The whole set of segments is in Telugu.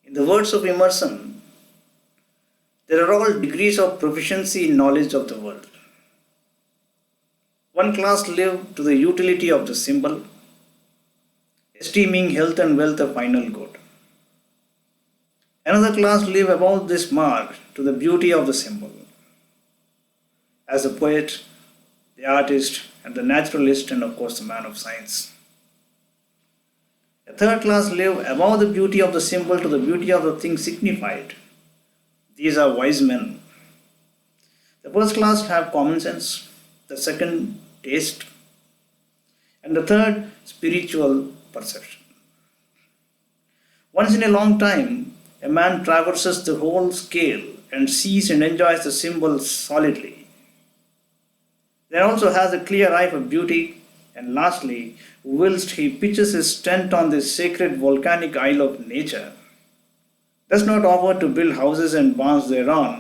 In the words of Emerson, there are all degrees of proficiency in knowledge of the world. One class live to the utility of the symbol, esteeming health and wealth a final good. Another class live above this mark to the beauty of the symbol. As the poet, the artist, and the naturalist, and of course the man of science. A third class live above the beauty of the symbol to the beauty of the thing signified. These are wise men. The first class have common sense, the second, taste, and the third, spiritual perception. Once in a long time, a man traverses the whole scale and sees and enjoys the symbol solidly. Then also has a clear eye for beauty, and lastly, whilst he pitches his tent on this sacred volcanic isle of nature, does not offer to build houses and barns thereon,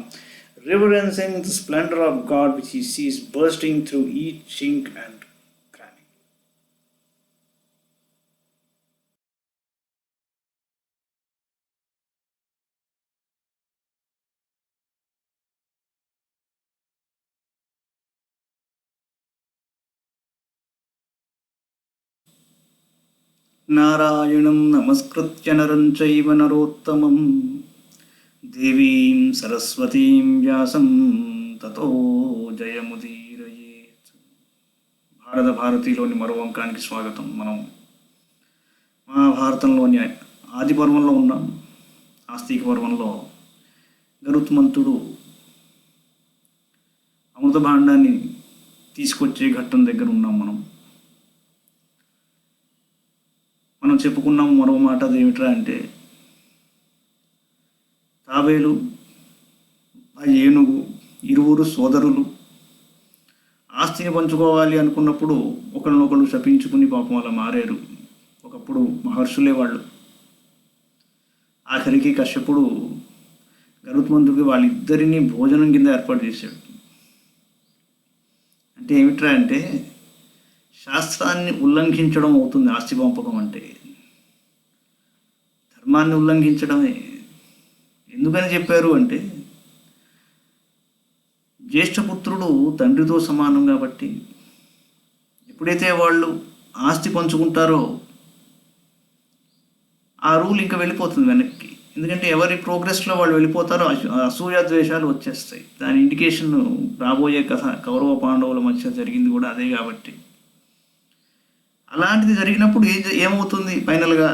reverencing the splendor of God which he sees bursting through each chink and cranny. నారాయణం నమస్కృత్య నరం చైవ నరోత్తమం దేవీం సరస్వతీం వ్యాసం తతో జయముదీరయేత్. భారతీలోని మరో అంకానికి స్వాగతం. మనం మహాభారతంలోని ఆది పర్వంలో ఉన్నాం. ఆస్తిక పర్వంలో గరుత్మంతుడు అమృత భాండాన్ని తీసుకొచ్చే ఘట్టం దగ్గర ఉన్నాం. మనం చెప్పుకున్నాం మరో మాట. అది ఏమిట్రా అంటే, తాబేలు ఆ ఏనుగు ఇరువురు సోదరులు ఆస్తిని పంచుకోవాలి అనుకున్నప్పుడు ఒకరినొకరు శపించుకుని పాపం అలా మారారు. ఒకప్పుడు మహర్షులే వాళ్ళు. ఆఖరికి కశ్యపుడు గరుత్మంతుడికి వాళ్ళిద్దరినీ భోజనం కింద ఏర్పాటు చేశాడు. అంటే ఏమిట్రా అంటే, శాస్త్రాన్ని ఉల్లంఘించడం అవుతుంది ఆస్తి పంపకం అంటే. ధర్మాన్ని ఉల్లంఘించడమే. ఎందుకని చెప్పారు అంటే, జ్యేష్ఠపుత్రుడు తండ్రితో సమానం కాబట్టి ఎప్పుడైతే వాళ్ళు ఆస్తి పంచుకుంటారో ఆ రూల్ ఇంకా వెళ్ళిపోతుంది వెనక్కి. ఎందుకంటే ఎవరి ప్రోగ్రెస్లో వాళ్ళు వెళ్ళిపోతారో అసూయ ద్వేషాలు వచ్చేస్తాయి. దాని ఇండికేషన్ రాబోయే కథ కౌరవ పాండవుల మధ్య జరిగింది కూడా అదే కాబట్టి. అలాంటిది జరిగినప్పుడు ఏమవుతుంది ఫైనల్గా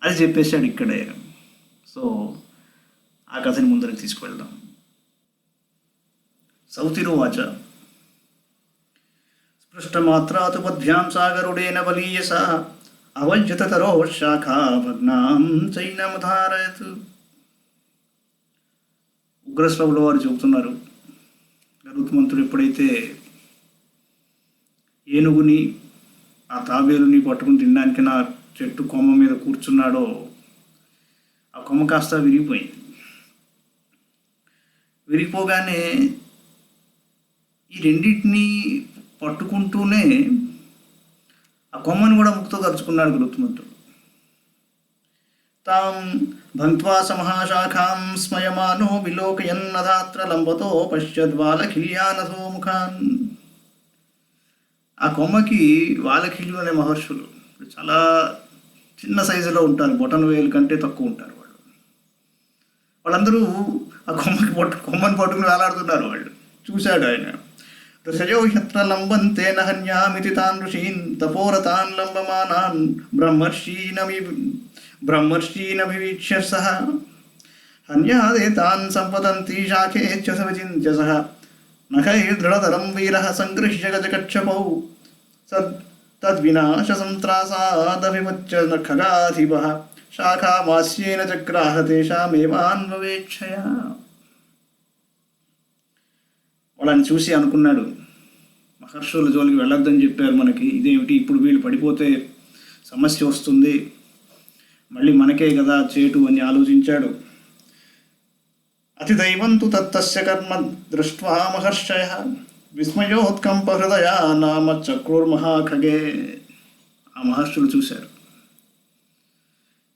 అది చెప్పేశాడు ఇక్కడే. సో ఆ కథని ముందరికి తీసుకువెళ్దాం. సౌతిరువాచ స్పృష్టమాత్రాతు పద్భ్యాం సాగరుడేన బలీయస అవజ్యతరో శాఖా భగ్నాం చైనముధారయత్. ఉగ్రశ్రవుల వారు చెబుతున్నారు, గరుత్మంతుడు ఎప్పుడైతే ఏనుగుని ఆ తాబేలుని పట్టుకుని తినడానికి నా చెట్టు కొమ్మ మీద కూర్చున్నాడో ఆ కొమ్మ కాస్త విరిగిపోయింది. విరిగిపోగానే ఈ రెండింటినీ పట్టుకుంటూనే ఆ కొమ్మని కూడా ముక్తో కరుచుకున్నాడు గరుత్మంతుడు. తాం భంక్త్వా సమహాశాఖాం స్మయమానో విలోకయన్నదాత్ర లంబతో పశ్యద్వాలఖిల్యానసో ముఖాన్. ఆ కొమ్మకి వాలఖిల్యులు అనే మహర్షులు చాలా చిన్న సైజులో ఉంటారు, బొటన వేలు కంటే తక్కువ ఉంటారు వాళ్ళు. వాళ్ళందరూ ఆ కొమ్మని పట్టుకుని వేలాడుతున్నారు. వాళ్ళు చూశాడు ఆయన. ఋషయో హ్యత్ర లంబంతే నహన్యామితి తాన్ ఋషీన్ తపోరతాన్ లంబమానాన్ బ్రహ్మర్షీనభివీక్ష్య సహ హన్యాదే తాన్ సంపతంతి శాఖేచ్ఛ సవిచింత్య సహ నఖైర్దృఢతరం వీరః సంగృహ్య గజకక్షపౌ తద్వినాశసంత్రాసాదభిముచ్య ఖగాధిపః శాఖామాస్యేన చక్రాహ తేషామేవాన్వవేక్షయ. వాళ్ళని చూసి అనుకున్నాడు, మహర్షుల జోలికి వెళ్ళొద్దని చెప్పారు మనకి, ఇదేమిటి ఇప్పుడు వీళ్ళు పడిపోతే సమస్య వస్తుంది, మళ్ళీ మనకే కదా చేటు అని ఆలోచించాడు. అతిదైవంతు తత్తస్య కర్మ దృష్ట్వా మహర్షయః విస్మయోత్కంప హృదయ నామ చక్రుర్మహాఖగే. ఆ మహర్షులు చూశారు,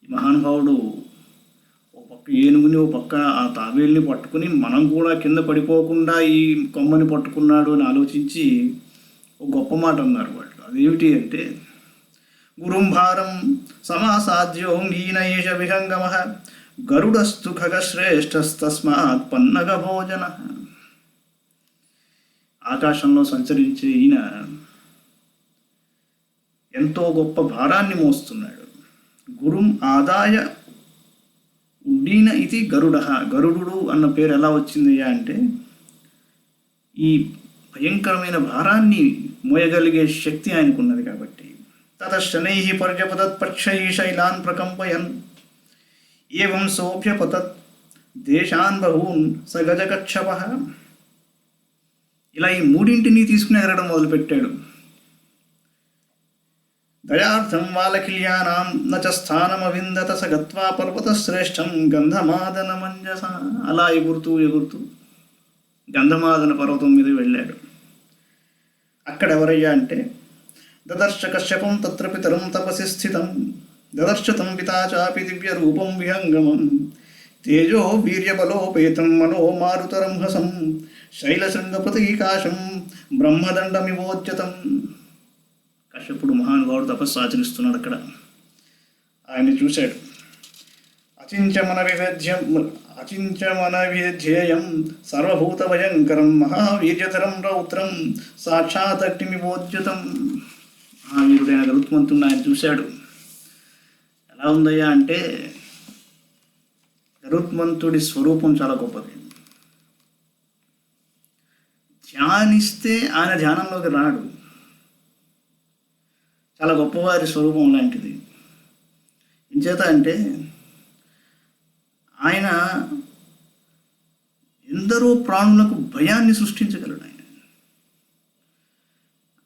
ఈ మహానుభావుడు ఒక పక్క ఏనుగుని, ఒక పక్క ఆ తాబేల్ని పట్టుకుని మనం కూడా కింద పడిపోకుండా ఈ కొమ్మని పట్టుకున్నాడు అని ఆలోచించి ఒక గొప్ప మాట అన్నారు వాళ్ళు. అదేమిటి అంటే, గురుం భారం సమాసాధ్యో హీనయేష విహంగమ గరుడస్తు ఖగశ్రేష్ఠస్తస్మాత్ పన్నగ భోజన. ఆకాశంలో సంచరించే ఈయన ఎంతో గొప్ప భారాన్ని మోస్తున్నాడు. గురుం ఆదాయ ఉడ్డీన ఇది గరుడ. గరుడు అన్న పేరు ఎలా వచ్చిందయ్యా అంటే, ఈ భయంకరమైన భారాన్ని మోయగలిగే శక్తి ఆయనకున్నది కాబట్టి. తతశనై పర్యపతత్పక్షై శైలాన్ ప్రకంపయన్ ఏవం సోభ్యపతత్ దేశాన్ బహూన్ సగజకచ్చప. ఇలా ఈ మూడింటిని తీసుకుని ఎగరడం మొదలుపెట్టాడు. దయార్థం వాలకిల్యానాం నచ స్థానమవిందత స గత్వా పర్వతశ్రేష్టం గంధమాదన మంజస. అలా ఎగురుతూ ఎగురుతూ గంధమాదన పర్వతం మీద వెళ్ళాడు. అక్కడ ఎవరయ్యా అంటే, దదర్శ కశ్యపం తత్ర పితరం తపసి స్థితం దదర్శతం పితా చాపి దివ్య రూపం విహంగమం తేజో వీర్యబలోపేతం మనో మారుతరంహసం శైలశృంగపతీకాశం బ్రహ్మదండమివోచ్యతం. కశ్యపుడు మహానుభావుడు తపస్సు ఆచరిస్తున్నాడు అక్కడ. ఆయన్ని చూశాడు. అచించమన విధ్యేయం సర్వభూత భయంకరం మహావీర్యధరం రౌద్రం సాక్షాత్ అగ్నిమివోద్యతం. మహావీరుడైన గరుత్మంతుడిని ఆయన చూశాడు. ఎలా ఉందయ్యా అంటే, గరుత్మంతుడి స్వరూపం చాలా గొప్పది. ధ్యానిస్తే ఆయన ధ్యానంలోకి రాడు. చాలా గొప్పవారి స్వరూపం లాంటిది. ఇంచేత అంటే, ఆయన ఎందరో ప్రాణులకు భయాన్ని సృష్టించగలడు.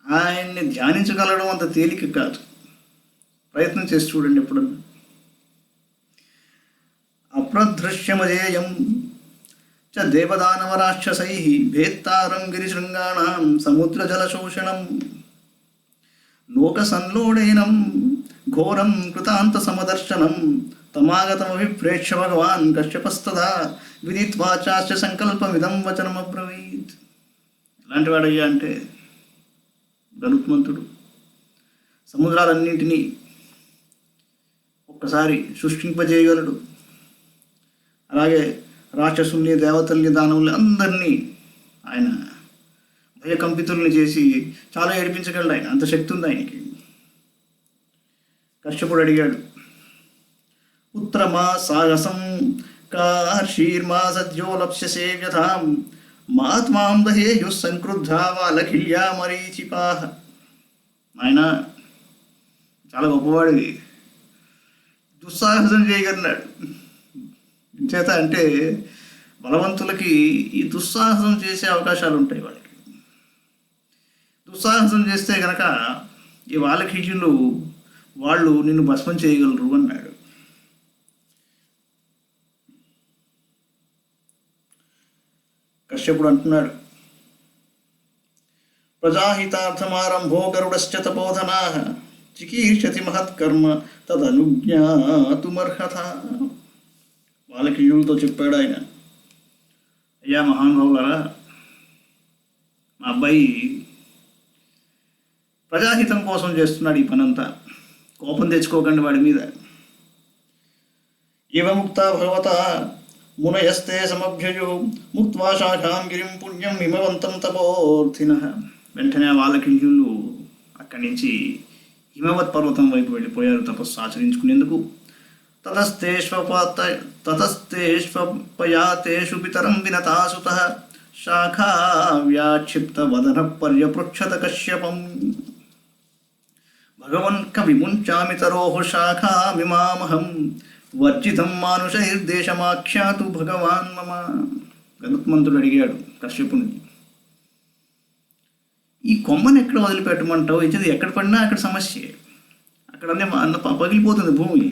ఆయన్ని ధ్యానించగలడం అంత తేలిక కాదు. ప్రయత్నం చేసి చూడండి ఎప్పుడన్నా. అప్రదృశ్యమజేయం చ దేవదానవరాక్షసై భేత్తారం గిరిశృంగాణం సముద్ర జలశోషణం లోక సంలోడేనం ఘోరం కృతాంత సమదర్శనం తమాగతమభిప్రేక్ష భగవాన్ కశ్యపస్తదా విదిత్వా చాస్య సంకల్పమిదం వచనమబ్రవీత్. ఎలాంటి వాడయ్యా అంటే, గరుత్మంతుడు సముద్రాలన్నింటినీ ఒక్కసారి సృష్టింపజేయగలడు. అలాగే రాక్షసుల్ని, దేవతల్ని, దానవుల్ని అందరినీ ఆయన భయకంపితుల్ని చేసి చాలా ఏడిపించగలడు. ఆయన అంత శక్తి ఉంది ఆయనకి. కశ్యపుడు అడిగాడు, పుత్రమా సాహసం కార్షీర్మా సద్యో లప్స్యసే వ్యథాం మాత్మాం దహేయు సంక్రుద్ధా వాలకిల్యా మరీచిపాహ. ఆయన చాలా గొప్పవాడివి, దుస్సాహసం చేయగలిగినాడు. చేత అంటే బలవంతులకి ఈ దుస్సాహసం చేసే అవకాశాలు ఉంటాయి. వాళ్ళకి దుస్సాహసం చేస్తే కనుక ఈ వాలకీజులు వాళ్ళు నిన్ను భస్మం చేయగలరు అన్నాడు. కశ్యపుడు అంటున్నాడు, ప్రజాహితార్థమారంభో గరుడశ్చ తపోధనా చికీర్షతి మహత్కర్మ తదనుజ్ఞాతుమర్హత. వాలకీయులతో చెప్పాడు ఆయన, అయ్యా మహానుభావులారా, మా అబ్బాయి ప్రజాహితం కోసం చేస్తున్నాడు ఈ పనంతా, కోపం తెచ్చుకోకండి వాడి మీద. ఇవ ముక్త భగవత మునయస్తే సమభ్యయు ముక్త్వా శాఖాం గిరిం పుణ్యం హిమవంతం తపోర్థిన. వెంటనే వాలకీయులు అక్కడి నుంచి హిమవత్ పర్వతం వైపు వెళ్ళిపోయారు తపస్సు ఆచరించుకునేందుకు. తతస్తేష్వపయాతేషు పితరం వినతాసుత శాఖా వ్యాక్షిప్త వదన పర్యపృక్షత కశ్యపం. భగవన్ కవిముంచామి తరోః శాఖామిమామహం వర్జితం మానుషైర్దేశమాఖ్యాతు భగవాన్ మమ. గరుత్మంతుడు అడిగాడు కశ్యపుని, ఈ కొమ్మని ఎక్కడ వదిలిపెట్టమంటావు? ఇది ఎక్కడ పడినా అక్కడ సమస్యే, అక్కడనే పగిలిపోతుంది భూమి.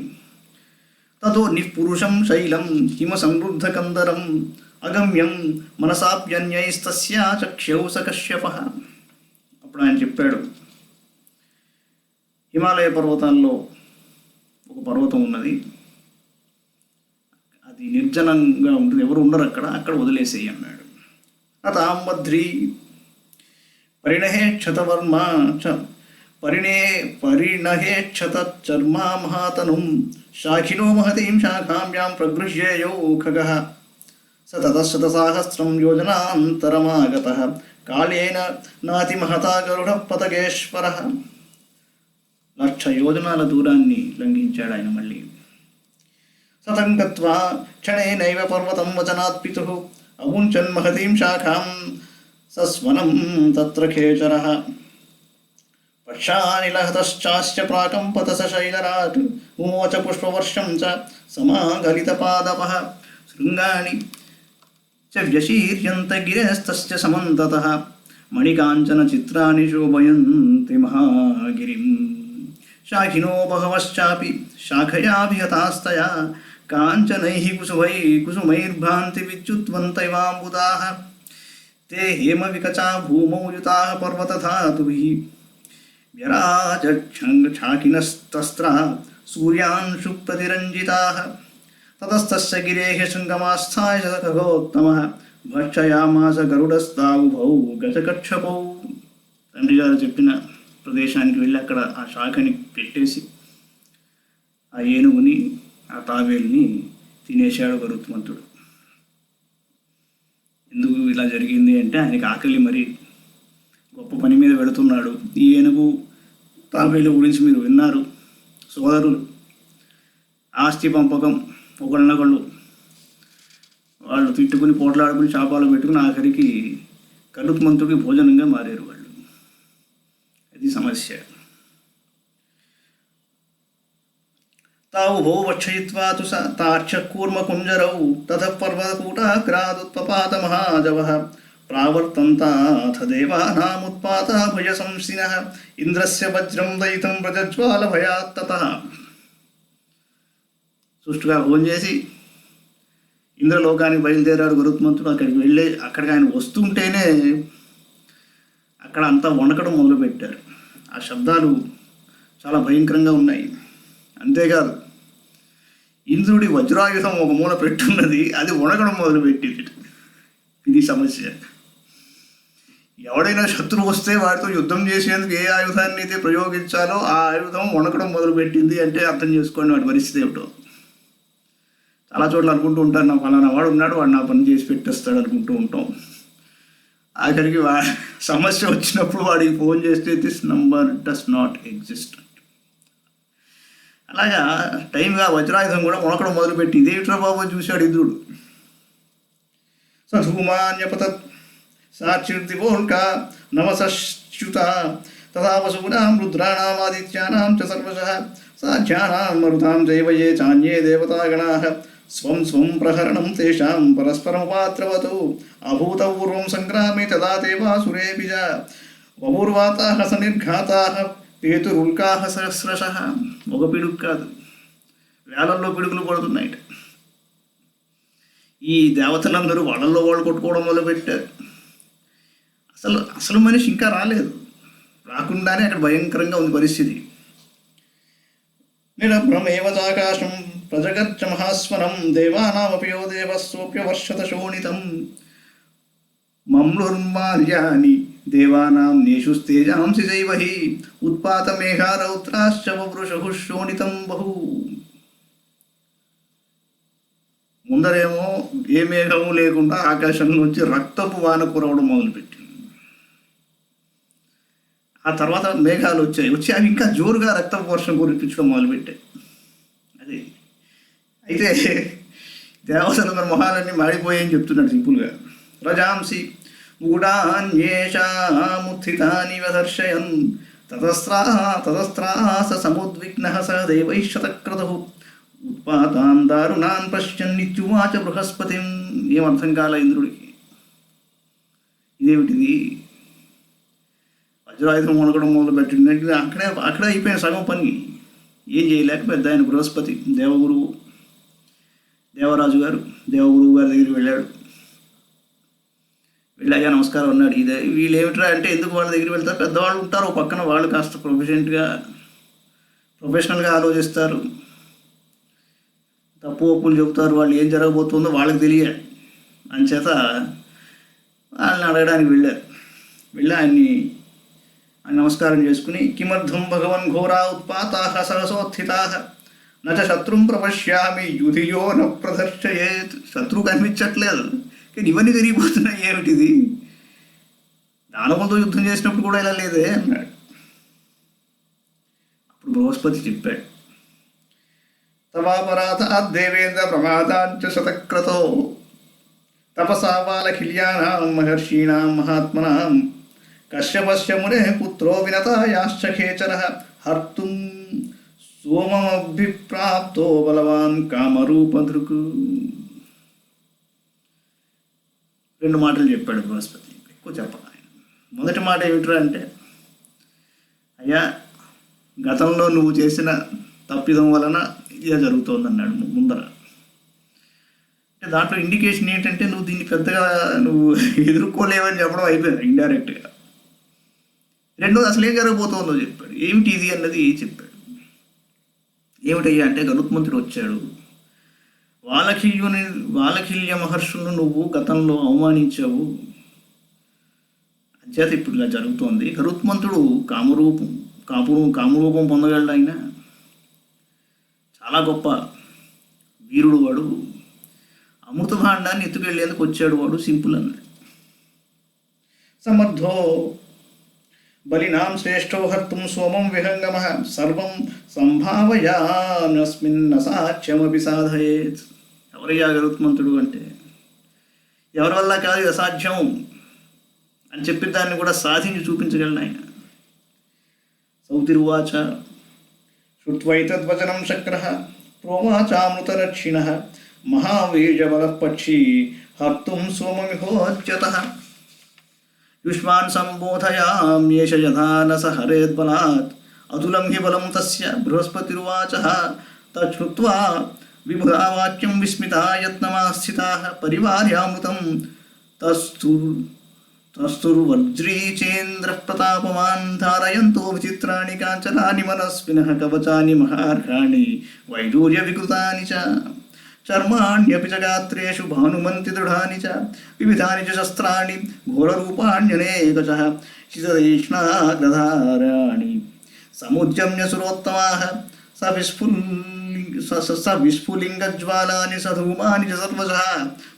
తతో నిపురుషం శైలం హిమ సమృద్ధ కందరం అగమ్యం మనసాప్యన్యైస్తస్యా చక్ష్యౌ స కశ్యప. అప్పుడు ఆయన చెప్పాడు, హిమాలయ పర్వతాల్లో ఒక ఒక పర్వతం ఉన్నది, అది నిర్జనంగా ఉంటుంది, ఎవరు ఉండరు అక్కడ, అక్కడ వదిలేసేయి అన్నాడు. అతాంబద్రి పరిణహే క్షతవర్మ పరిణహే క్షతచర్మా మహాతనుం శాఖినో మహతీం శాఖాంయాం ప్రగృహ్యేయో ఖగః స తతశతసాహస్రం యోజనాంతరమాగతః కాళేన నాతి మహతా గరుడ పతగేశ్వరః. 1,00,000 యోజనాల దూరాన్ని లంఘించాడు ఆయన మళ్ళీ. సతం గత్వా క్షణేనైవ పర్వతం వచనాత్ పితుః అముంచన్ మహతీం శాఖాం సస్వనం తత్ర ఖేచరః. పక్షానిలహతశ్చాస్య ప్రాకంపత శైలరాట్ ముమోచ పుష్పవర్షం చ సమాగలితపాదపః శృంగాని చ వ్యశీర్యంత గిరేస్తస్య సమంతతః మణికాంచన చిత్రాని శోభయంతి మహాగిరిం. శాఖినో బహవశ్చాపి శాఖయాభిహతాస్తయా కాంచనైః కుసుమైర్భాంతి విద్యుద్వంతైవాంబుదాః తే హేమవికచా భూమౌ యుతాః పర్వతధాతుభిః వ్యరాజఛాకినస్తస్త్రా సూర్యాంశు ప్రతిరంజితాః. తతస్తస్య గిరేః శృంగమాస్థాయ ఖగోత్తమః భక్షయామాస గరుడస్తావుభౌ గజకక్షపౌ. తండ్రి గారు చెప్పిన ప్రదేశానికి వెళ్ళి అక్కడ ఆ శాఖని పెట్టేసి ఆ ఏనుగుని ఆ తాబేల్ని తినేశాడు గరుత్మంతుడు. ఎందుకు ఇలా జరిగింది అంటే ఆయనకి ఆకలి, మరి గొప్ప పని మీద వెళుతున్నాడు. ఈ ఏనుగు తాబేలు గురించి మీరు విన్నారు. సోదరులు ఆస్తి పంపకం, ఒకళ్ళనొకళ్ళు వాళ్ళు తిట్టుకుని పోట్లాడుకుని శాపాలు పెట్టుకుని ఆఖరికి గరుత్మంతుడికి భోజనంగా మారారు వాళ్ళు. అది సమస్య. తావుభౌ వక్షయిత్వా తు తార్చకూర్మకుంజరౌ తతః పర్వతకూటాగ్రాదుత్పపాత మహాజవః ప్రావర్తంతాథ దేవానాముత్పాత భయసంసినః ఇంద్రస్య వజ్రం దయితం ప్రజ్వాల భయాత్తతః. సుష్టుగా ఫోన్ చేసి ఇంద్రలోకానికి బయలుదేరాడు గరుత్మంతుడు. అక్కడికి ఆయన వస్తుంటేనే అక్కడ అంతా వణకడం మొదలుపెట్టారు. ఆ శబ్దాలు చాలా భయంకరంగా ఉన్నాయి. అంతేకాదు, ఇంద్రుడి వజ్రాయుధం ఒక మూల పెట్టున్నది, అది వణకడం మొదలుపెట్టింది. ఇది సమస్య. ఎవడైనా శత్రువు వస్తే వాడితో యుద్ధం చేసేందుకు ఏ ఆయుధాన్ని అయితే ప్రయోగించాలో ఆ ఆయుధం వణకడం మొదలుపెట్టింది అంటే అర్థం చేసుకోండి వాడి పరిస్థితి ఏమిటో. చాలా చోట్ల అనుకుంటూ ఉంటారు, నా ఫలానా వాడు ఉన్నాడు, వాడు నా పని చేసి పెట్టేస్తాడు అనుకుంటూ ఉంటాం. ఆఖరికి సమస్య వచ్చినప్పుడు వాడికి ఫోన్ చేస్తే this number does not exist. అలాగా టైంగా వజ్రాయుధం కూడా వణకడం మొదలుపెట్టి ఇదేమిట్రా బాబు చూశాడు ఇంద్రుడు. సధూమాన్యపత సాక్షిర్దివోల్క నమసశ్చ్యుత తథా వసూనాం రుద్రాణామాదిత్యానాం చ సర్వశః సాధ్యానాం మరుతాం చైవ ఏ చాన్యే దేవతాగణాః స్వం స్వం ప్రహరణం తేషాం పరస్పరముపాత్రవతు అభూతపూర్వం సంగ్రామే తదా దేవాసురేపి చ వపూర్వాతాః సనిర్ఘాతాః పేతురుల్కాః సహస్రశః. ఒక పిడుగు కాదు, వేలల్లో పిడుగులు పడుతున్నాయి. ఈ దేవతలందరూ వాళ్ళల్లో వాళ్ళు కొట్టుకోవడం మొదలుపెట్టారు. అసలు మనిషి ఇంకా రాలేదు, రాకుండానే అక్కడ భయంకరంగా ఉంది పరిస్థితి. నిరభ్రమేవ చాకాశం ప్రజగర్జ మహాస్వరం దేవానామపి యో దేవస్సోప్యవర్షత శోణితం మమ్లుర్మాల్యాని దేవానాం నేషుస్తేజాంసి చైవహి ఉత్పాత మేఘారౌత్రాశ్చ వవృషహు శోణితం బహు. ముందరేమో ఏ మేఘము లేకుండా ఆకాశం నుంచి రక్తపు వాన కురవడం మొదలుపెట్టింది. ఆ తర్వాత మేఘాలు వచ్చి అవి ఇంకా జోరుగా రక్తపు వర్షం కురిపించడం మొదలుపెట్టాయి. అది అయితే దేవతలందరూ మొహాలన్నీ మాడిపోయాయని చెప్తున్నాడు సింపుల్గా. రజాంసి గూఢాన్యేషాముత్థితాని దర్శయన్ తతస్త్రాస సముద్విగ్నః స దేవైః శతక్రతుః ఉత్పాతాన్ దారుణాన్ పశ్యన్నిత్యువాచ బృహస్పతిం. ఏమర్థం కాల ఇంద్రుడికి. ఇదేమిటిది? వజ్రాయుధం వణకడం మొదలుపెట్టింది. అక్కడే అయిపోయిన సగం పని. ఏం చేయలేక పెద్ద ఆయన బృహస్పతి దేవరాజు గారు దేవగురువు గారి దగ్గరికి వెళ్ళాడు. వెళ్ళాక నమస్కారం అన్నాడు. వీళ్ళు ఏమిట్రా అంటే ఎందుకు వాళ్ళ దగ్గరికి వెళ్తారు, పెద్దవాళ్ళు ఉంటారు పక్కన, వాళ్ళు కాస్త ప్రొఫెషనల్గా ఆలోచిస్తారు, తప్పు ఒప్పులు చెబుతారు, వాళ్ళు ఏం జరగబోతుందో వాళ్ళకి తెలియాలి. అంచేత వాళ్ళని అడగడానికి వెళ్ళి ఆయన్ని నమస్కారం చేసుకుని, కిమర్థం భగవన్ ఘోరా ఉత్పాతాః సహసోత్థితాః నచ శత్రుం ప్రపశ్యామి యుధియో న ప్రదర్శయేత్. శత్రువు కనిపించట్లేదు కానీ ఇవన్నీ జరిగిపోతున్నాయి, ఏమిటిది? దానవులతో యుద్ధం చేసినప్పుడు కూడా ఇలా లేదే అన్నాడు. అప్పుడు బృహస్పతి చెప్పాడు, తవాపరాధాత్ దేవేంద్ర ప్రమాదాంచ శతక్రతో తపసా బాలకిల్యానాం మహర్షీణాం మహాత్మనాం కశ్యపస్య మునేః పుత్రో వినతాయాశ్చ ఖేచరః హర్తుం సోమమభిప్రాప్తో బలవాన్ కామరూపధృక్. 2 మాటలు చెప్పాడు బృహస్పతి, ఎక్కువ చెప్పాలి ఆయన. మొదటి మాట ఏమిట్రా అంటే, అయ్యా గతంలో నువ్వు చేసిన తప్పిదం వలన ఇలా జరుగుతోందన్నాడు ముందర. అంటే దాంట్లో ఇండికేషన్ ఏంటంటే నువ్వు దీన్ని పెద్దగా ఎదుర్కోలేవని చెప్పడం అయిపోయింది ఇండైరెక్ట్గా. రెండోది అసలు ఏం జరగబోతోందో చెప్పాడు. ఏమిటి ఇది అన్నది చెప్పాడు. ఏమిటయ్యా అంటే, గరుత్మంతుడు వచ్చాడు, వాలకిల్య మహర్షులను నువ్వు గతంలో అవమానించావు, అంచేత ఇప్పుడు ఇలా జరుగుతోంది. గరుత్మంతుడు కామరూపం పొందగలడు. ఆయన చాలా గొప్ప వీరుడు, వాడు అమృత భాండాన్ని ఎత్తుకెళ్ళేందుకు వచ్చాడు, వాడు సింపుల్ అన్నాడు. సమర్థో బలినాం శ్రేష్టో హర్తుం సోమం విహంగమః సర్వం సంభావయామ్యస్మిన్ అసాధ్యమపి సాధయేత్. ఎవరయ్యా గరుత్మంతుడు అంటే, ఎవరి వల్ల కాదు అసాధ్యం అని చెప్పి దాన్ని కూడా సాధించి చూపించగలను ఆయన. సౌతిరువాచ శ్రుత్వైతద్వచనం శక్రః ప్రోవాచామృతరక్షిణః మహావీర్యబలః పక్షీ హర్తుం సోమమిహోచ్యతః యుష్మాన్ సంబోధయామ్యేష యథా న స హరేద్బలాత్ అతులం హి బలం తస్య. బృహస్పతిరువాచ తచ్ఛ్రుత్వా విభుధావాక్యం విస్మితా యత్నమాస్థితాః పరివార్యామృతం తస్తుర్వజ్రీచేంద్ర ప్రతాపమాన్ ధారయంతో విచిత్రాణి కాంచనాని మనస్వినః కవచాని మహార్ఘాణి వైడూర్య వికృతాని చ చర్మాణ్యపి చ గాత్రేషు భానుమంతి దృఢాని చ వివిధాని చ శస్త్రాణి ఘోరరూపాణ్యనేకశః శితతీక్ష్ణాగ్రధారాణి సముద్యమ్య సురోత్తమాః విస్ఫులింగజ్వాలాని సధూమాని చ సర్వశః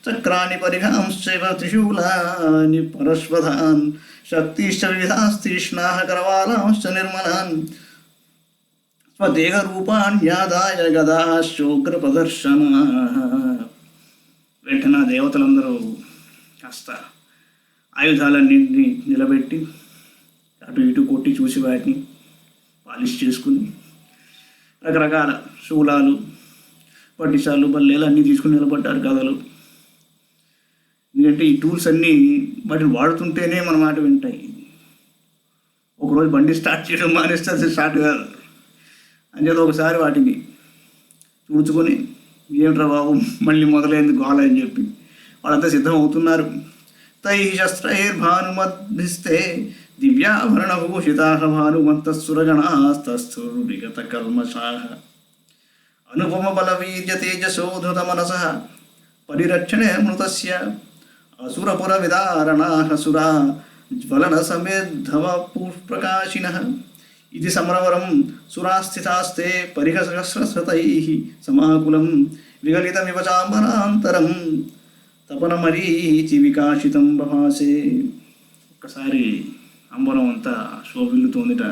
చక్రాణి పరిఘాంశ్చైవ త్రిశూలాని పరశ్వధాన్ శక్తిశ్చ వివిధాస్తీక్ష్ణాః కరవాలాంశ్చ నిర్మలాన్ స్వదేహరూపాణ్యాదాయ గదాశోగ్ర ప్రదర్శనాః. వెంటనే దేవతలందరూ కాస్త ఆయుధాలన్నింటినీ నిలబెట్టి అటు ఇటు కొట్టి చూసి వాటిని పాలిష్ చేసుకుని రకరకాల శూలాలు పట్టిసాలు బల్లేలు అన్నీ తీసుకుని నిలబడ్డారు కథలు. ఎందుకంటే ఈ టూల్స్ అన్నీ వాటిని వాడుతుంటేనే మన మాట వింటాయి. ఒకరోజు బండి స్టార్ట్ చేయడం మానేస్తే అది స్టార్ట్ కాదు. అంచేత ఒకసారి వాటిని చూచుకొని, ఏంట్రా బాబు మళ్ళీ మొదలైంది గోల అని చెప్పి వాళ్ళంతా సిద్ధం అవుతున్నారు. తై శస్త్రైర్భానుమద్భిస్తే దివ్యాభరణభూషితాః భానుమంతఃసురగణాస్తస్థుర్విగత కల్మషాః అనుపమబలవీర్యతేజసోధృతమనసః పరిరక్షణే మృతస్య అసురపురవిదారణాః సురా జ్వలన సమేద్ధవ పుష్ప్రకాశినః. ఇది సమరవరం సురాస్థితాస్తే పరిహసహస్రతైః సమాకులం విగలితమివ చాంబరాంతరం తపనమరీచి వికాశితం బభాసే. ఒక్కసారి అంబరం అంతా శోభిల్లుతోందిట.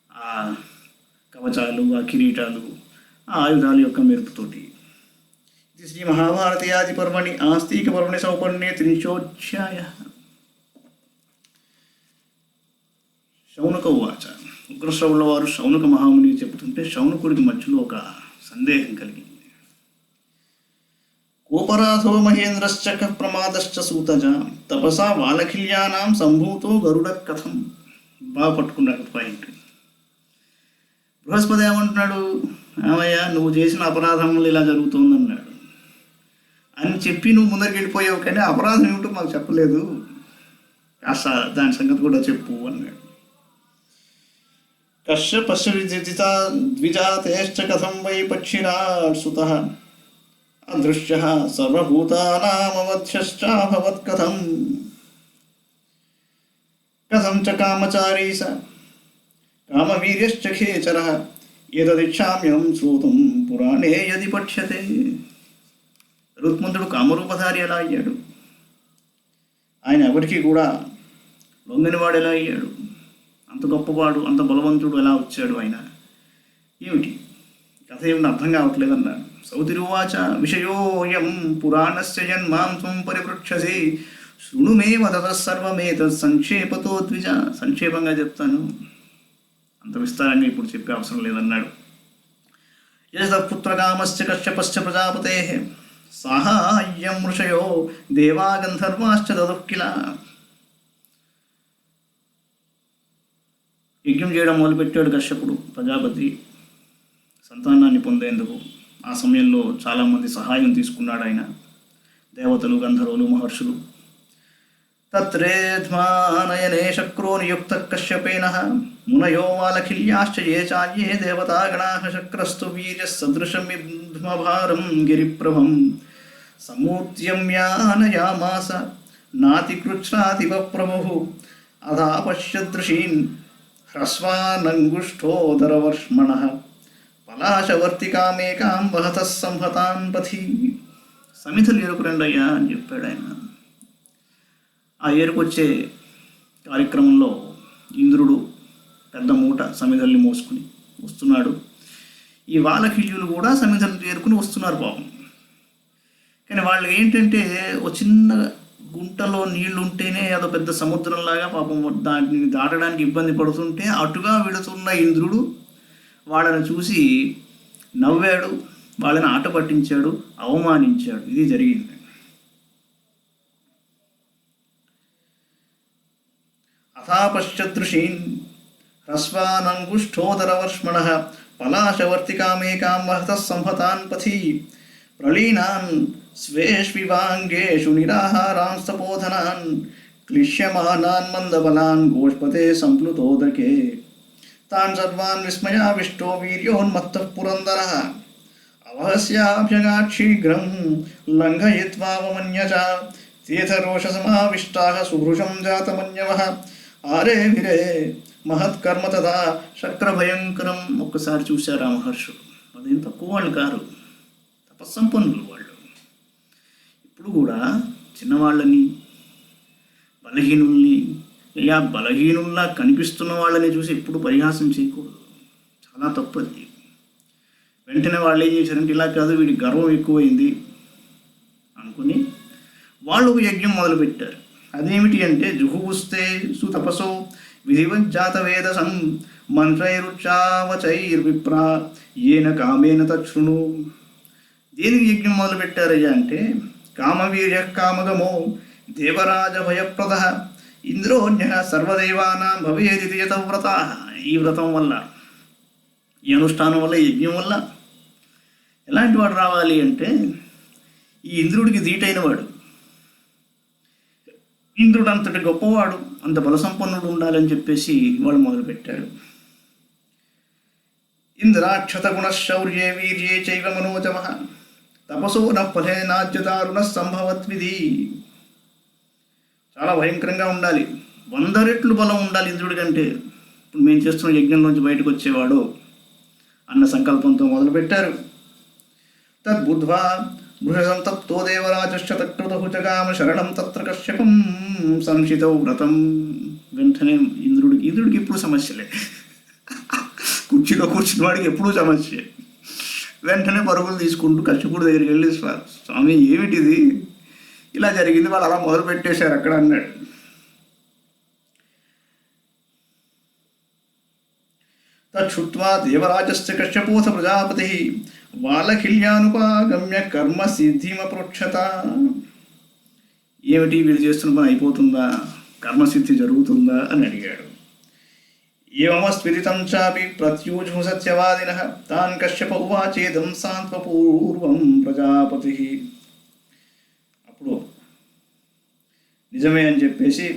ఆ కవచాలు, ఆ కిరీటాలు, ఆ ఆయుధాల యొక్క మెరుపుతోటి. ఇది శ్రీ మహాభారతయాది పర్వణి ఆస్తిక పర్వణి సౌపర్ణే 3ోऽధ్యాయః. శౌనక ఉవాచ. ఉగ్రశ్రవుల వారు శౌనక మహామునికి చెబుతుంటే శౌనకుడికి మధ్యలో ఒక సందేహం కలిగింది. కోపరాధో మహేంద్రశ్చ ప్రమాదశ్చ సూతజ తపసా వాలకిల్యానాం సంభూతో గరుడ కథం. బాగా పట్టుకున్నాడు పాయింట్. బృహస్పతి ఏమంటున్నాడు, ఏమయ్యా నువ్వు చేసిన అపరాధం వల్ల ఇలా జరుగుతోందన్నాడు అని చెప్పి నువ్వు ముందరికి వెళ్ళిపోయావు, కానీ అపరాధం ఏమిటో మాకు చెప్పలేదు, కాస్త దాని సంగతి కూడా చెప్పు అన్నాడు. కశ్యపశ్య ద్విజాతేశ్చ కథం వై పక్షిరాట్ సుతః అదృశ్య సర్వభూతానామవధ్యశ్చాభవత్ కథం కథం చ కామచారీ స కామవీర్యశ్చ ఖేచరః ఏతదిచ్ఛామ్యం శ్రోతుం పురాణే యది పఠ్యతే. రుత్మంతుడు కామరూపధారి ఎలా అయ్యాడు? ఆయన ఎవరికి కూడా లొంగనివాడు ఎలా అయ్యాడు? అంత గొప్పవాడు, అంత బలవంతుడు ఎలా వచ్చాడు ఆయన? ఏమిటి కథ ఏమిటి అర్థం కావట్లేదన్నాడు. సౌతిరువాచ విషయోయం పురాణస్య జన్మాం త్వం పరిపృచ్ఛసి శృణు మే వదతః సర్వమేతత్ సంక్షేపతో ద్విజ. సంక్షేపంగా చెప్తాను, అంత విస్తారంగా ఇప్పుడు చెప్పే అవసరం లేదన్నాడు. యశపుత్రకామస్య కశ్యపశ్చ ప్రజాపతేః సాహాయ్యం ఋషయో దేవా గంధర్వాశ్చ దదుః కిల. యజ్ఞం చేయడం మొదలుపెట్టాడు కశ్యపుడు ప్రజాపతి సంతానాన్ని పొందేందుకు. ఆ సమయంలో చాలామంది సహాయం తీసుకున్నాడు ఆయన, దేవతలు, గంధర్వులు, మహర్షులు. తత్రేధ్మానయనే శక్రో నియుక్త కశ్యపేన మునయో వాలఖిల్యాశ్చ ఏ చాన్యే దేవతాగణాః శక్రస్తు వీర్య సదృశమిద్మభారం గిరిప్రభం సమూర్త్యమ్యానయామాస నాతికృచ్ఛ్రాతివ ప్రభుః అథాపశ్యదృశీన్ హ్రస్వానంగుష్ఠోదరవర్ష్మణః పలాశవర్తికామేకాం వహతః సంహతాన్ పథి. సమిధలు ఏరుకురండయ్యా అని చెప్పాడు ఆయన. ఆ ఏరుకొచ్చే కార్యక్రమంలో ఇంద్రుడు పెద్ద మూట సమిధల్ని మోసుకుని వస్తున్నాడు. ఈ వాలకిల్యులు కూడా సమిధలు ఏరుకుని వస్తున్నారు పాపం. కానీ వాళ్ళు ఏంటంటే ఒక చిన్న గుంటలో నీళ్లు ఉంటేనే అదో పెద్ద సముద్రంలాగా పాపం దాన్ని దాటడానికి ఇబ్బంది పడుతుంటే అటుగా వెళుతున్న ఇంద్రుడు వాళ్ళని చూసి నవ్వాడు, వాళ్ళని ఆట పట్టించాడు, అవమానించాడు. ఇది జరిగింది. అథాపశ్చదృశీన్ హ్రస్వానంగుష్ఠోదరవర్ష్మణః పలాశవర్తికామేకాం వహతః సంహతాన్ పథి ప్రలీనాన్ స్వేష్వివాంగేషు నిరాహారాంస్తపోధనాన్ క్లిశ్యమానాన్ మందబలాన్ గోష్పతే సంప్లుతోదకే తాన్ సర్వాన్ విస్మయావిష్టో వీర్యోన్మత్తః పురందరః అవహస్యాభ్యగాత్ శీఘ్రం లంఘయిత్వావమన్య చ తీర్థరోషసమావిష్టాః సుభృశం జాతమన్యవః ఆరే విరే మహత్కర్మ తదా శక్రభయంకరం. ఒక్కసారి చూశారు ఆ మహర్షులు. అదేం తక్కువ వాళ్ళు కారు, తపస్సంపన్నులు వాళ్ళు. ఇప్పుడు కూడా చిన్నవాళ్ళని, బలహీనుల్ని, ఇలా బలహీనుల్లా కనిపిస్తున్న వాళ్ళని చూసి ఎప్పుడు పరిహాసం చేయకూడదు, చాలా తప్పది. వెంటనే వాళ్ళు ఏం చేశారంటే ఇలా కాదు, వీడి గర్వం ఎక్కువైంది అనుకుని వాళ్ళు ఒక యజ్ఞం మొదలుపెట్టారు. అదేమిటి అంటే జుహుస్తే సుతపసో విధివజ్జాత వేదసం మంత్రైరుచ్చావచైర్విప్రా ఏన కామేన తచ్ఛృణు. దేనికి యజ్ఞం మొదలు పెట్టారయ్యా అంటే కామవీర్య కామగమో దేవరాజ భయప్రద ఇంద్రోన్య సర్వదేవానాం భవేదితి యతవ్రత. ఈ వ్రతం వల్ల, ఈ అనుష్ఠానం వల్ల, ఈ యజ్ఞం వల్ల ఎలాంటి వాడు రావాలి అంటే ఈ ఇంద్రుడికి ధీటైన వాడు, ఇంద్రుడు అంతటి గొప్పవాడు, అంత బలసంపన్నుడు ఉండాలని చెప్పేసి వాళ్ళు మొదలుపెట్టారు. ఇంద్రాక్షతగుణశౌర్యే వీర్యే చైవ మనోజమః తపసో నఫలేనాద్యదారుణ సంభవత్విధి. చాలా భయంకరంగా ఉండాలి, 100 రెట్లు బలం ఉండాలి ఇంద్రుడి కంటే ఇప్పుడు మేము చేస్తున్న యజ్ఞంలోంచి బయటకు వచ్చేవాడు అన్న సంకల్పంతో మొదలుపెట్టారు. తద్బుద్ధ్వా బృహసంతప్తో దేవరాజశ్చ తత్కృతః జగామ శరణం తత్ర కశ్యపం సంశితౌ వ్రతం. వెంటనే ఇంద్రుడికి ఎప్పుడు సమస్యలే, కుర్చీలో కూర్చున్న వాడికి ఎప్పుడూ సమస్య. వెంటనే పరుగులు తీసుకుంటూ కశ్యపుడి దగ్గరికి వెళ్ళి స్వామి ఏమిటిది, ఇలా జరిగింది, వాళ్ళు అలా మొదలు పెట్టేశారు అక్కడ అన్నాడు. తచ్చుత్వా దేవరాజశ్చ కశ్యపోథ ప్రజాపతి వాలకిల్యానుపాగమ్య కర్మ సిద్ధిమపృచ్ఛత. ఏమిటి వీళ్ళు చేస్తున్న పని అయిపోతుందా, కర్మసిద్ధి జరుగుతుందా అని అడిగాడు. ఏమస్విదితం చాపి ప్రత్యూజు సత్యవాదినః తాన్ కశ్యప ఉవాచేదం సాంత్వపూర్వం ప్రజాపతి. అప్పుడు నిజమే అని చెప్పేసి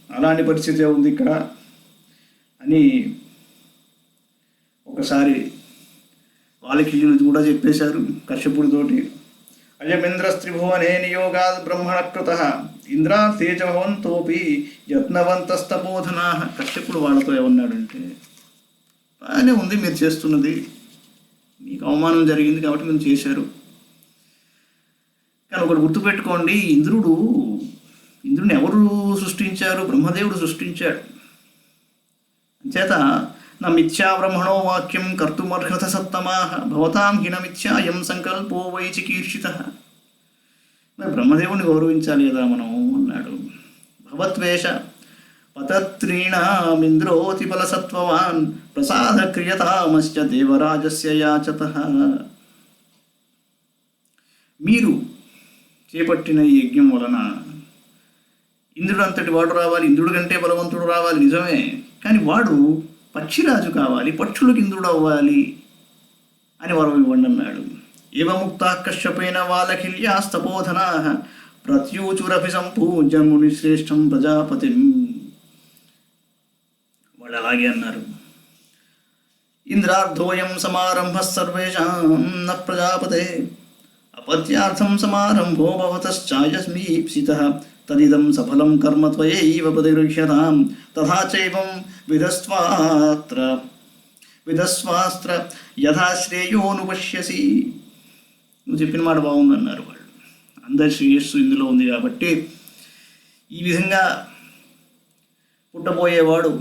అలాంటి పరిస్థితి ఉంది ఇక్కడ అని ఒకసారి వాలకిల్యులు కూడా చెప్పేశారు కశ్యపుడితోటి. అయమింద్రస్త్రిభువనే నియోగాద్ బ్రహ్మణ కృతః ఇంద్రార్థే చ భవంతోపి యత్నవంతస్తపోధనాః. కశ్యపుడు వాళ్ళతో ఏమన్నాడంటే, బాగానే ఉంది మీరు చేస్తున్నది, మీకు అవమానం జరిగింది కాబట్టి మీరు చేశారు, కానీ ఒకటి గుర్తుపెట్టుకోండి, ఇంద్రుడిని ఎవరు సృష్టించారు? బ్రహ్మదేవుడు సృష్టించాడు. అంచేత నా మిథ్యా బ్రహ్మణో వాక్యం కర్తుమర్హత సత్తమాః భవతాం హినమిథ్యాయం సంకల్పో వై చికీర్షితః. మరి బ్రహ్మదేవుని గౌరవించాలి కదా మనం అన్నాడు. భవద్వేష పతత్రీణామింద్రోతి బలసత్వవాన్ ప్రసాద క్రియతామశ్చ దేవరాజస్య యాచతః. మీరు చేపట్టిన ఈ యజ్ఞం వలన ఇంద్రుడు అంతటి వాడు రావాలి, ఇంద్రుడి కంటే బలవంతుడు రావాలి నిజమే, కానీ వాడు పక్షిరాజు కావాలి, పక్షులకు ఇంద్రుడు అవ్వాలి అని వరం ఇవ్వండి అన్నాడు. ఏవముక్తా కశ్యపేన వాలకిల్యాస్తపోధనా ప్రత్యూచురభి సంపూజ్య మునిశ్రేష్టం ప్రజాపతిం. వాళ్ళు అలాగే అన్నారు. ఇంద్రార్థోయం సమారంభ సర్వేషాం న ప్రజాపతే అపత్యార్థం సమారంభో భవతశ్చాయస్మీప్సితః తదిదం సఫలం కర్మ త్వయైవ ప్రతిగృహ్యతాం తథా చైవం విధస్వాస్త్ర యథా శ్రేయోనుపశ్యసి. నువ్వు చెప్పిన మాట బాగుందన్నారు వాళ్ళు. అందరి శ్రేయస్సు ఇందులో ఉంది కాబట్టి ఈ విధంగా పుట్టబోయేవాడు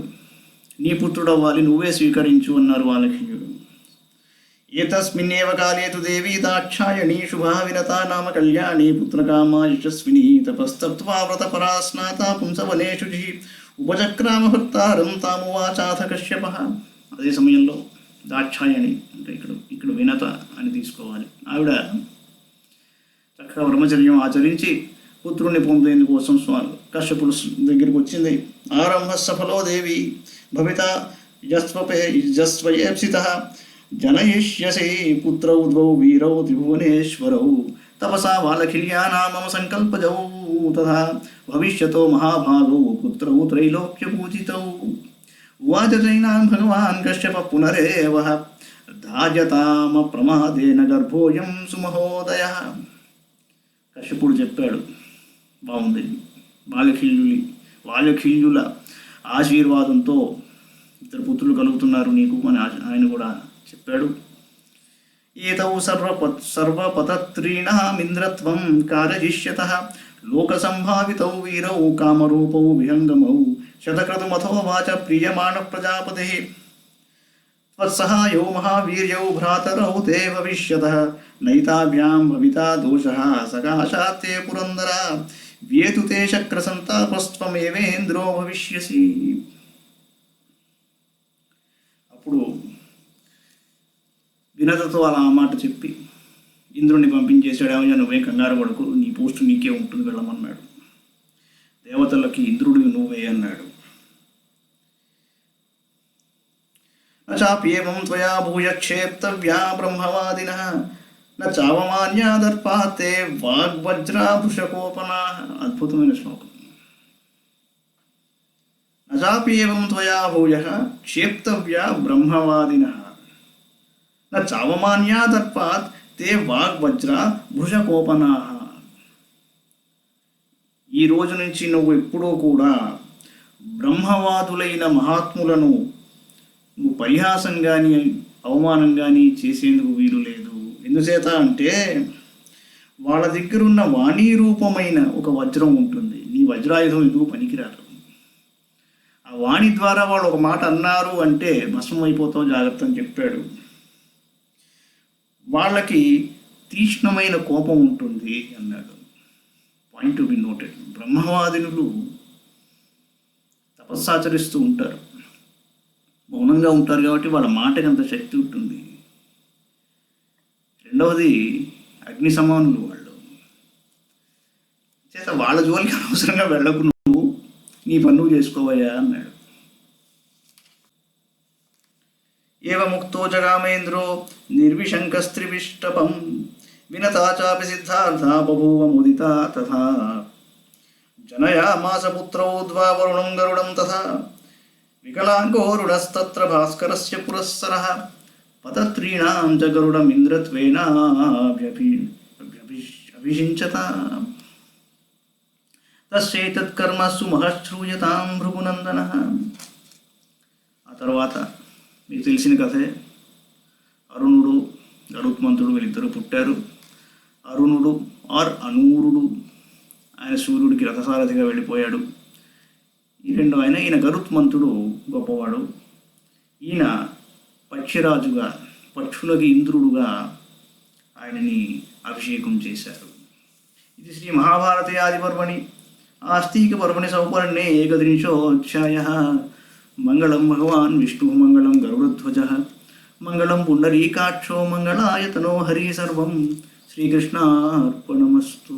నీ పుత్రుడు అవ్వాలి, నువ్వే స్వీకరించు అన్నారు వాళ్ళకి. ఏతస్మిన్నేవ కాలే తు దేవీ దాక్షాయణీ శుభా వినతా నామ కళ్యాణీ పుత్రకామా యశస్వినీ తపస్తత్వా వ్రతపరా స్నాతా పుంసవనేషు ఉపచక్రామ భక్తారం తామువాచాథ కశ్యపః. అదే సమయంలో దాక్షాయణి అంటే ఇక్కడ వినత అని తీసుకోవాలి. ఆవిడ చక్కగా బ్రహ్మచర్యం ఆచరించి పుత్రుణ్ణి పొందేందుకోసం కశ్యపుడు దగ్గరికి వచ్చింది. ఆరంభ సఫలో దేవి భవిత యస్వయేప్సితః జనయిష్యసి పుత్రౌ ద్వౌ వీరౌ త్రిభువనేశ్వరౌ తపసా వాలకిల్యానా మమ సంకల్పజౌ తథా భవిష్యతో మహాభాగౌ పుత్రౌ త్రైలోక్యపూజితౌ. ఉవాచ చైనాన్ భగవాన్ కశ్యప పునరేవః ధాజతామ ప్రమాదేన గర్భోయం సుమహోదయ. కశ్యపుడు చెప్పాడు, బాగుంది, వాలకిల్యుల ఆశీర్వాదంతో ఇద్దరు పుత్రులు కలుగుతున్నారు నీకు అని ఆయన కూడా చెప్పాడు. ఏతౌ సర్వపతత్రీణామింద్రత్వం కారయిష్యతః లోకసంభావితౌ వీరౌ కామరూపౌ విహంగమౌ శతక్రతుమథోవాచ ప్రీయమాణ ప్రజాపతిః త్వత్సహాయౌ మహావీర్యౌ భ్రాతరౌ తే భవిష్యతః నైతాభ్యాం భవితా దోషః సకాశాత్తే పురందర వ్యేతు తే శక్రసంతాపస్త్వమేవేంద్రో భవిష్యసి. అప్పుడు వినతతో అలా ఆ మాట చెప్పి ఇంద్రుడిని పంపించేశాడు. ఏమయ్యా నువ్వేం కంగారు పడకు, నీ పోస్టు నీకే ఉంటుంది, వెళ్ళమన్నాడు. దేవతలకి ఇంద్రుడు నువ్వే అన్నాడు. నచాప్యేవం త్వయా భూయ క్షేప్తవ్యా బ్రహ్మవాదినః న చావమాన్యాదర్పాతే వాగ్వజ్రాభుషకోపనాః. అద్భుతమైన శ్లోకం. నచాప్యేవం త్వయా భూయః క్షేప్తవ్యా బ్రహ్మవాదినః న చావమాన్యాదర్పాత్ తే వాగ్వజ్ర భుషకోపనాః. ఈ రోజు నుంచి నువ్వు ఎప్పుడూ కూడా బ్రహ్మవాదులైన మహాత్ములను నువ్వు పరిహాసం కానీ అవమానం కానీ చేసేందుకు వీలు లేదు. ఎందుచేత అంటే వాళ్ళ దగ్గర ఉన్న వాణీ రూపమైన ఒక వజ్రం ఉంటుంది, నీ వజ్రాయుధం ఎందుకు పనికిరాదు. ఆ వాణి ద్వారా వాళ్ళు ఒక మాట అన్నారు అంటే భస్మం అయిపోతావు, జాగ్రత్త అని చెప్పాడు. వాళ్ళకి తీక్ష్ణమైన కోపం ఉంటుంది అన్నాడు. Point to be noted. బ్రహ్మవాదినులు తపస్సాచరిస్తూ ఉంటారు, మౌనంగా ఉంటారు కాబట్టి వాళ్ళ మాటకి అంత శక్తి ఉంటుంది. రెండవది అగ్ని సమానులు వాళ్ళు. చేత వాళ్ళ జోలికి అనవసరంగా వెళ్ళకు, నువ్వు నీ పన్ను చేసుకోవయ్యా అన్నాడు. ఏవముక్తో జగామేంద్రో నిర్విశంకస్త్రివిష్టపం వినతా చాపి సిద్ధార్థ బభూవ ముదితా తథా జనయామాస పుత్రౌ ద్వా వరుణం గరుడం తథా వికలాంగోరుడస్తత్ర భాస్కరస్య పురస్సరః పతత్రీణాం చ గరుడమింద్రత్వేనాభ్యభిషిక్తః అభిషించత తస్యైతత్కర్మసు మహశ్రూయతాం భృగునందన. ఆ తర్వాత మీకు తెలిసిన కథే, అరుణుడు గరుత్మంతుడు వీళ్ళిద్దరూ పుట్టారు. అరుణుడు ఆర్ అనూరుడు ఆయన సూర్యుడికి రథసారథిగా వెళ్ళిపోయాడు. ఈయన గరుత్మంతుడు గొప్పవాడు. ఈయన పక్షిరాజుగా, పక్షులకి ఇంద్రుడుగా ఆయనని అభిషేకం చేశారు. ఇది శ్రీ మహాభారతే ఆదిపర్వణి ఆస్తిక పర్వణి సౌపర్ణే ఏకత్రింశోऽధ్యాయः. మంగళం భగవాన్ విష్ణు మంగళం గరుడధ్వజ మంగళం పుండరీకాక్షో మంగళాయతనో హరి. సర్వం శ్రీకృష్ణార్పణమస్తు.